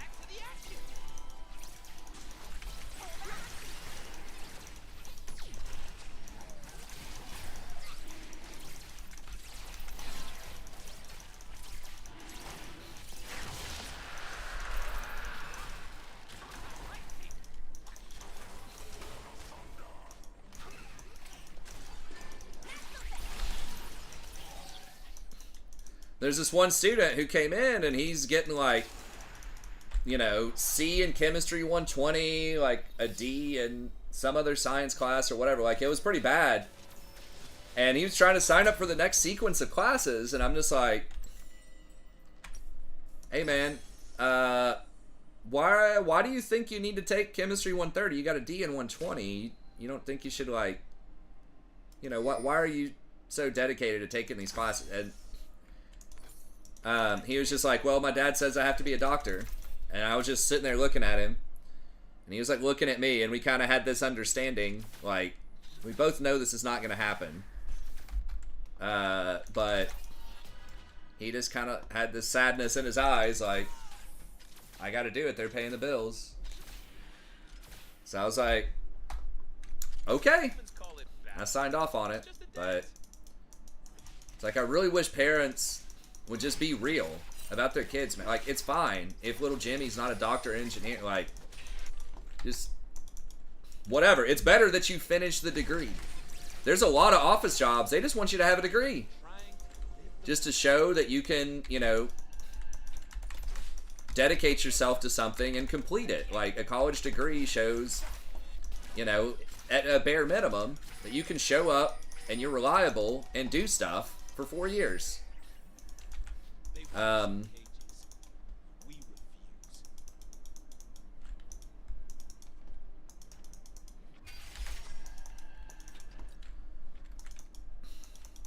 there's this one student who came in and he's getting like, C in chemistry 120, like a D in some other science class or whatever. Like, it was pretty bad. And he was trying to sign up for the next sequence of classes, and I'm just like, hey man, why do you think you need to take chemistry 130? You got a D in 120. You don't think you should, like, why are you so dedicated to taking these classes? And he was just like, well, my dad says I have to be a doctor. And I was just sitting there looking at him, and he was like looking at me, and we kind of had this understanding, like, we both know this is not going to happen. But he just kind of had this sadness in his eyes, like, I got to do it. They're paying the bills. So I was like, okay. I signed off on it, but it's like, I really wish parents would just be real about their kids, man. Like, it's fine if little Jimmy's not a doctor or engineer, like, just whatever. It's better that you finish the degree. There's a lot of office jobs, they just want you to have a degree just to show that you can, dedicate yourself to something and complete it. Like, a college degree shows, at a bare minimum, that you can show up and you're reliable and do stuff for 4 years.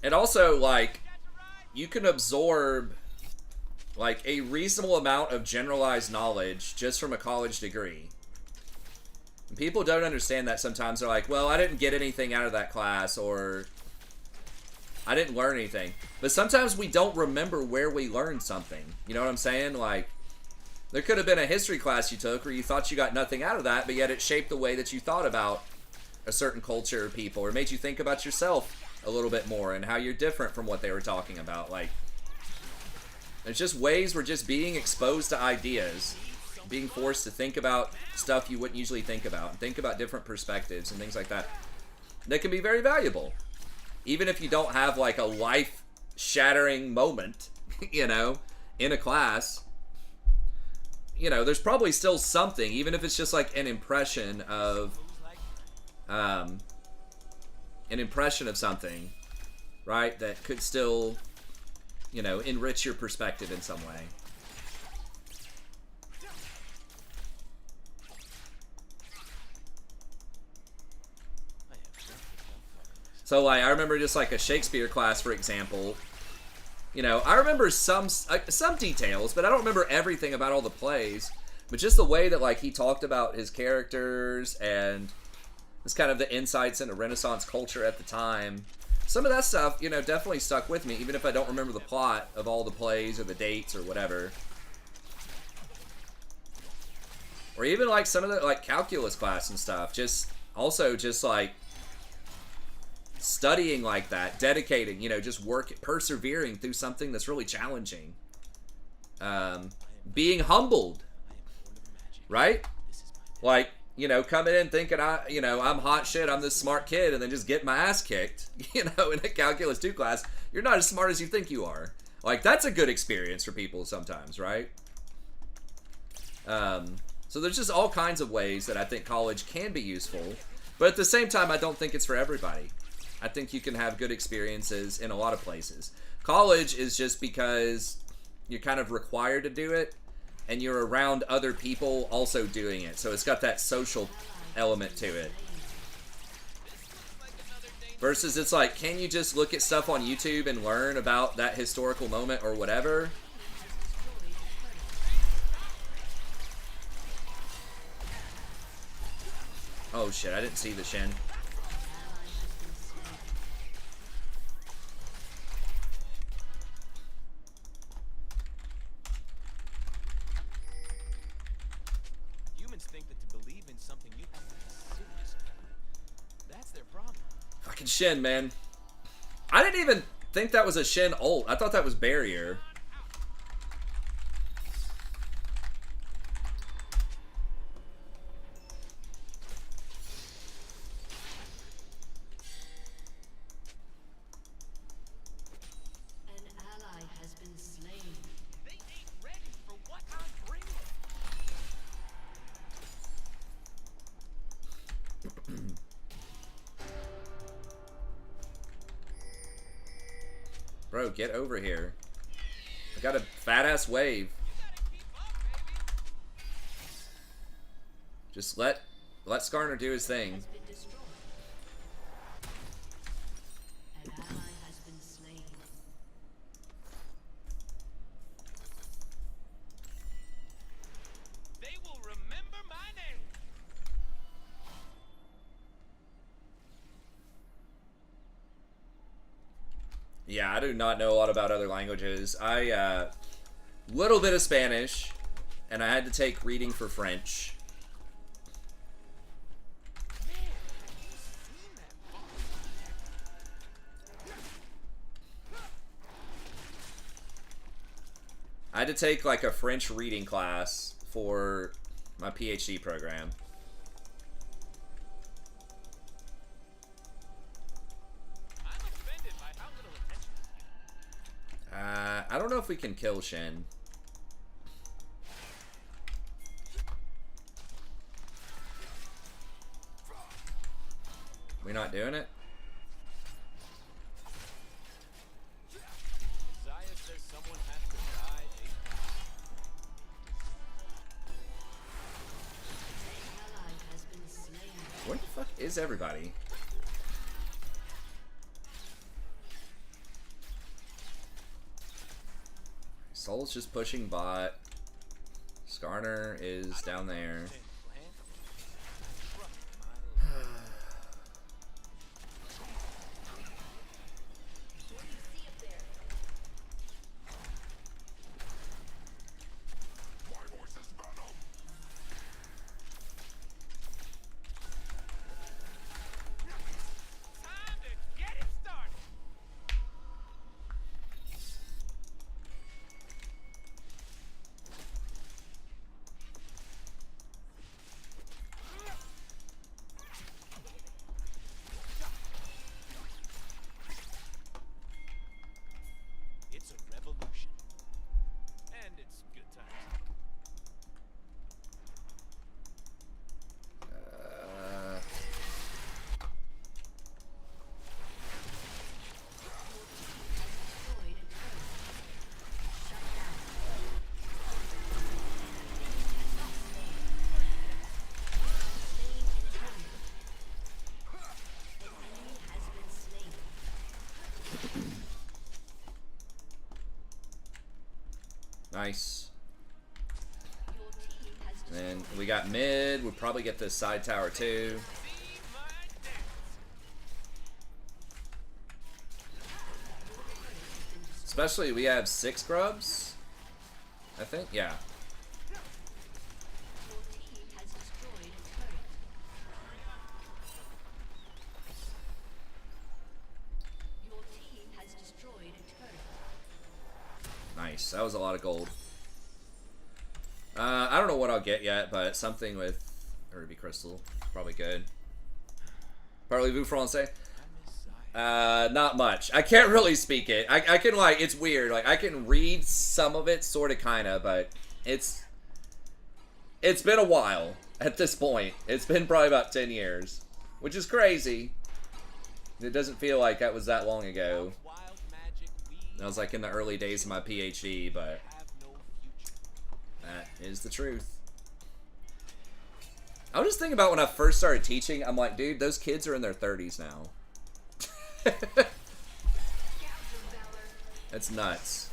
And also, like, you can absorb, like, a reasonable amount of generalized knowledge just from a college degree. And people don't understand that sometimes. They're like, well, I didn't get anything out of that class, or I didn't learn anything. But sometimes we don't remember where we learned something. You know what I'm saying? Like, there could have been a history class you took where you thought you got nothing out of that, but yet it shaped the way that you thought about a certain culture or people, or made you think about yourself a little bit more and how you're different from what they were talking about. Like, there's just ways we're just being exposed to ideas, being forced to think about stuff you wouldn't usually think about, and think about different perspectives and things like that. That can be very valuable. Even if you don't have, like, a life-shattering moment, in a class, there's probably still something, even if it's just, like, an impression of something, right, that could still, enrich your perspective in some way. So, like, I remember just, like, a Shakespeare class, for example. I remember some details, but I don't remember everything about all the plays. But just the way that, like, he talked about his characters and it's kind of the insights into Renaissance culture at the time. Some of that stuff, definitely stuck with me, even if I don't remember the plot of all the plays or the dates or whatever. Or even, like, some of the, like, calculus class and stuff. Just like, studying like that, dedicating, just persevering through something that's really challenging. Being humbled, right? Like, coming in thinking I'm hot shit, I'm this smart kid, and then just getting my ass kicked, in a calculus 2 class. You're not as smart as you think you are. Like, that's a good experience for people sometimes, right? So there's just all kinds of ways that I think college can be useful, but at the same time, I don't think it's for everybody. I think you can have good experiences in a lot of places. College is just because you're kind of required to do it, and you're around other people also doing it. So it's got that social element to it. Versus it's like, can you just look at stuff on YouTube and learn about that historical moment or whatever? Oh shit, I didn't see the Shin. Fucking Shin, man. I didn't even think that was a Shin ult. I thought that was barrier. An ally has been Bro, get over here. I got a fat-ass wave. Just let Skarner do his thing. Has been destroyed. An ally has been slain. They will remember my name. Yeah, I do not know a lot about other languages. I, little bit of Spanish, and I had to take reading for French. I had to take like a French reading class for my PhD program. I'm offended by how little attention I get. I don't know if we can kill Shin. We not doing it? Isaiah says someone has to die. An ally has been slain. Where the fuck is everybody? Soul's just pushing bot. Skarner is down there. Time to get it started. It's a revolution. And it's good times. Destroyed a turret. Shut down. Slain an enemy. An enemy has been slain. Nice. Your team has And then destroyed. we got mid. We'll probably get this side tower too. See my dance. Especially we have 6 grubs. I think, yeah. Your team has destroyed a turret. Your team has destroyed a turret. Nice. That was a lot of gold. I don't know what I'll get yet, but something with Ruby Crystal. Probably good. Parlez-vous français? Not much. I can't really speak it. I can, like, it's weird. Like, I can read some of it, sort of, kind of, but it's been a while at this point. It's been probably about 10 years, which is crazy. It doesn't feel like that was that long ago. Wild magic, we That was, like, in the early days of my PhD, but have no future. that is the truth. I was just thinking about when I first started teaching, I'm like, dude, those kids are in their 30s now. That's nuts.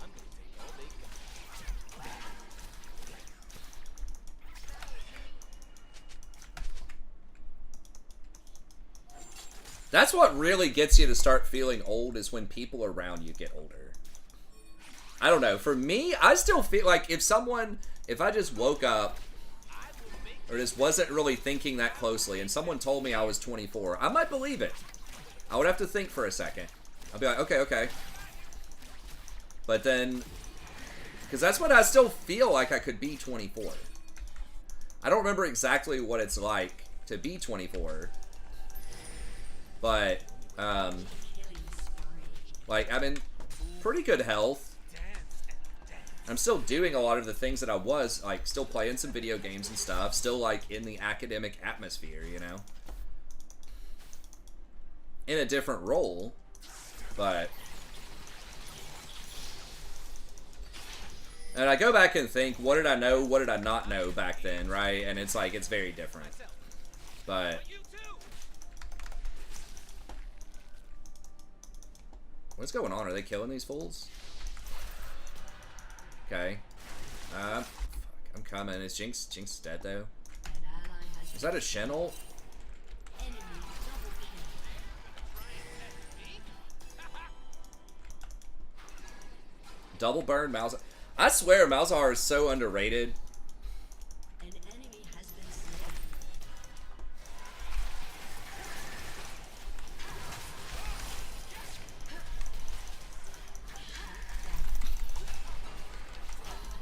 I'm gonna take all they got. That's what really gets you to start feeling old, is when people around you get older. I don't know. For me, I still feel like if I just woke up or just wasn't really thinking that closely and someone told me I was 24, I might believe it. I would have to think for a second. I'll be like, okay. But then, because that's when I still feel like I could be 24. I don't remember exactly what it's like to be 24. But, like, I'm in pretty good health. I'm still doing a lot of the things that I was, like, still playing some video games and stuff. Still, like, in the academic atmosphere, you know? in a different role, but... And I go back and think, what did I know, what did I not know back then, right? And it's like, it's very different. But... You too. What's going on? Are they killing these fools? Okay. Fuck, I'm coming. Is Jinx dead, though? An ally has Is that a Shen ult? enemy double kill. Double burn Malzahar. I swear Malzahar is so underrated. An enemy has been slain.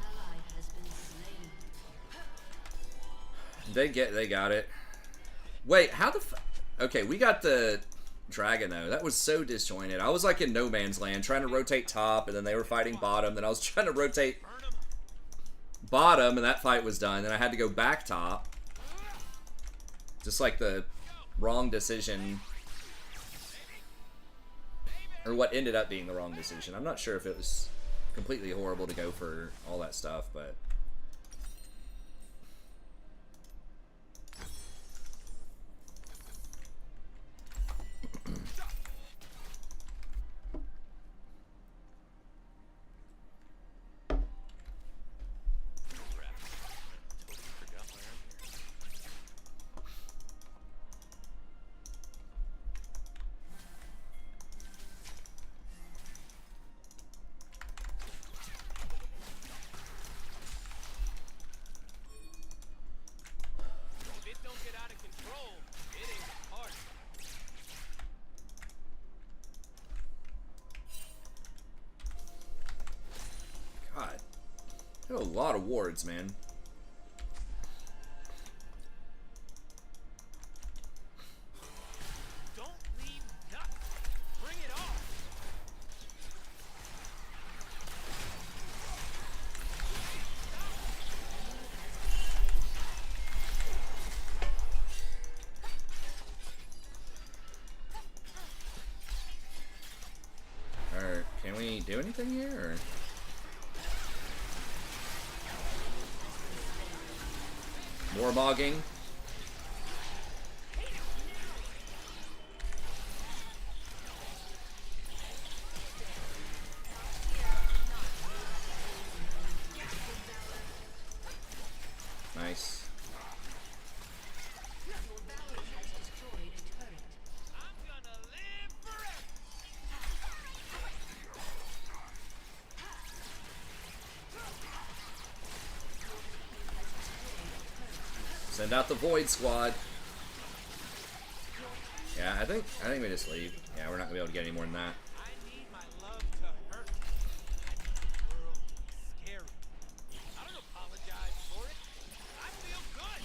Ally has been slain. They got it. Wait, how the okay, we got the dragon though. That was so disjointed. I was like in no man's land trying to rotate top, and then they were fighting bottom. Then I was trying to rotate bottom, and that fight was done. Then I had to go back top. Just like the wrong decision, or what ended up being the wrong decision. I'm not sure if it was completely horrible to go for all that stuff, but. If it don't get out of control, it ain't a party. God, I have a lot of wards, man. Don't leave nothing. Bring it on. Or can we do anything here? Or Warmogging. Nice. Your valor has destroyed a turret. I'm gonna live forever. Send out the Void Squad. Yeah, I think we just leave. Yeah, we're not gonna be able to get any more than that. I need my love to hurt. I need the world to be scary. I don't apologize for it. I feel good.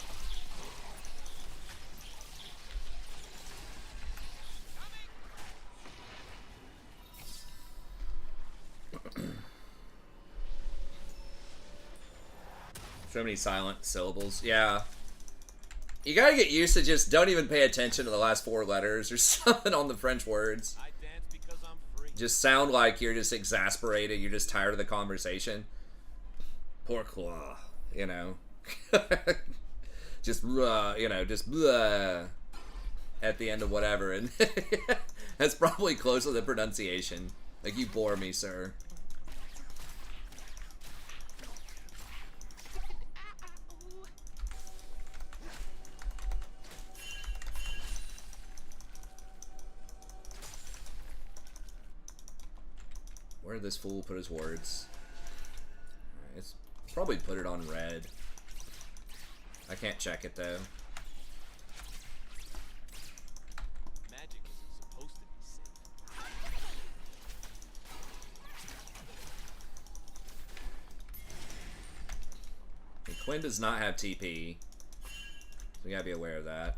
So many silent syllables. Yeah. You gotta get used to just don't even pay attention to the last 4 letters or something on the French words. I dance because I'm free. Just sound like you're just exasperated. You're just tired of the conversation. Pourquoi? You know. Just, you know, just at the end of whatever. And that's probably close to the pronunciation. Like, you bore me, sir. Where did this fool put his words? It's probably put it on red. I can't check it though. Magic isn't supposed to be safe. And Quinn does not have TP. We gotta be aware of that.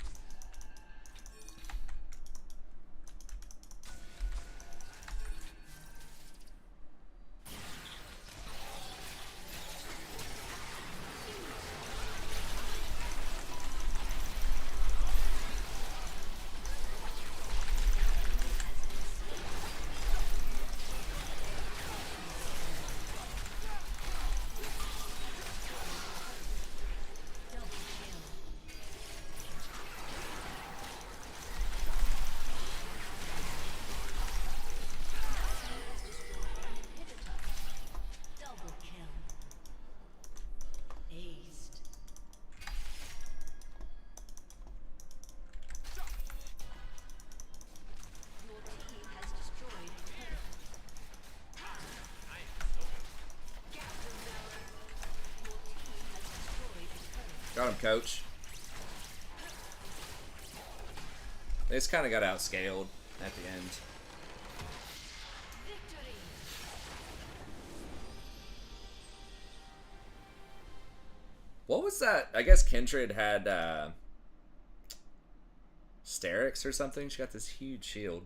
Got him, coach. They just kind of got outscaled at the end. Victory. What was that? I guess Kindred had Sterix or something. She got this huge shield.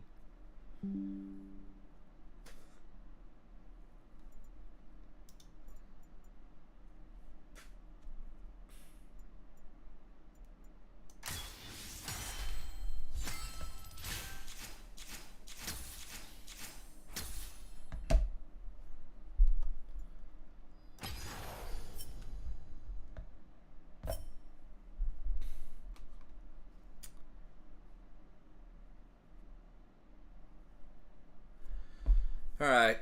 Alright.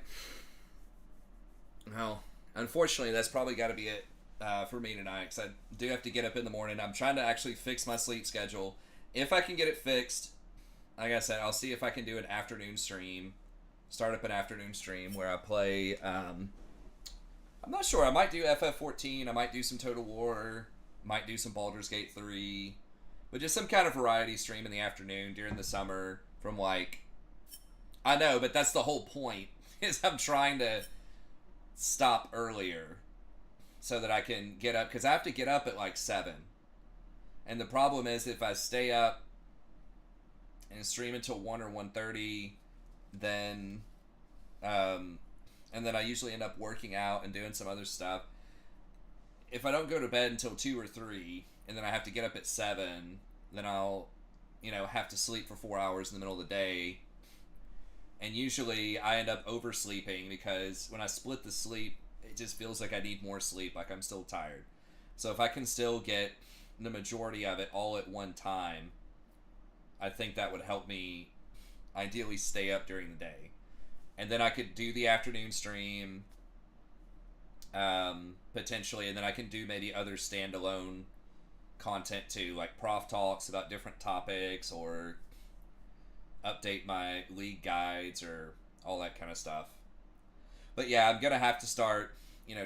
Well, unfortunately, that's probably got to be it for me tonight, because I do have to get up in the morning. I'm trying to actually fix my sleep schedule. If I can get it fixed, like I said, I'll see if I can do an afternoon stream. Start up an afternoon stream where I play... I'm not sure. I might do FF14. I might do some Total War. Might do some Baldur's Gate 3. But just some kind of variety stream in the afternoon during the summer from like... I know, but that's the whole point, is I'm trying to stop earlier so that I can get up, because I have to get up at like 7. And the problem is if I stay up and stream until 1 or 1:30, then, and then I usually end up working out and doing some other stuff. If I don't go to bed until 2 or 3, and then I have to get up at 7, then I'll, have to sleep for 4 hours in the middle of the day. And usually I end up oversleeping, because when I split the sleep, it just feels like I need more sleep, like I'm still tired. So if I can still get the majority of it all at one time, I think that would help me ideally stay up during the day. And then I could do the afternoon stream, potentially, and then I can do maybe other standalone content too, like prof talks about different topics, or update my league guides, or all that kind of stuff. But yeah, I'm gonna have to start,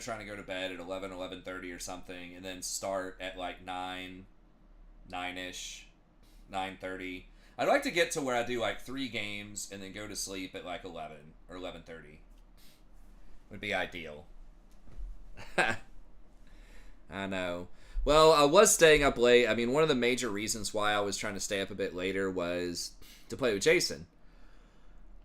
trying to go to bed at 11:30 or something, and then start at like 9-ish, 9:30. I'd like to get to where I do like 3 games and then go to sleep at like 11 or 11:30. Would be ideal. I know. Well, I was staying up late. I mean, one of the major reasons why I was trying to stay up a bit later was to play with Jason.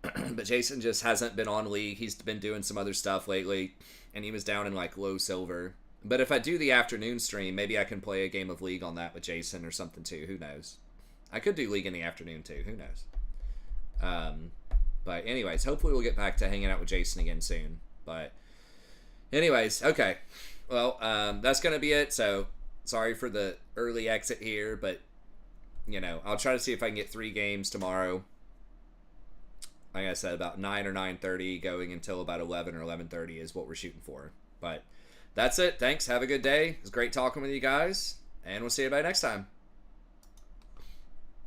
But Jason just hasn't been on League. He's been doing some other stuff lately, and he was down in like low silver. But if I do the afternoon stream, maybe I can play a game of League on that with Jason or something too. Who knows? I could do League in the afternoon too. Who knows? But anyways, hopefully we'll get back to hanging out with Jason again soon. But anyways, okay. Well, that's going to be it. So sorry for the early exit here, but I'll try to see if I can get 3 games tomorrow. Like I said, about 9 or 9:30, going until about 11 or 11:30 is what we're shooting for. But that's it. Thanks. Have a good day. It was great talking with you guys, and we'll see you next time.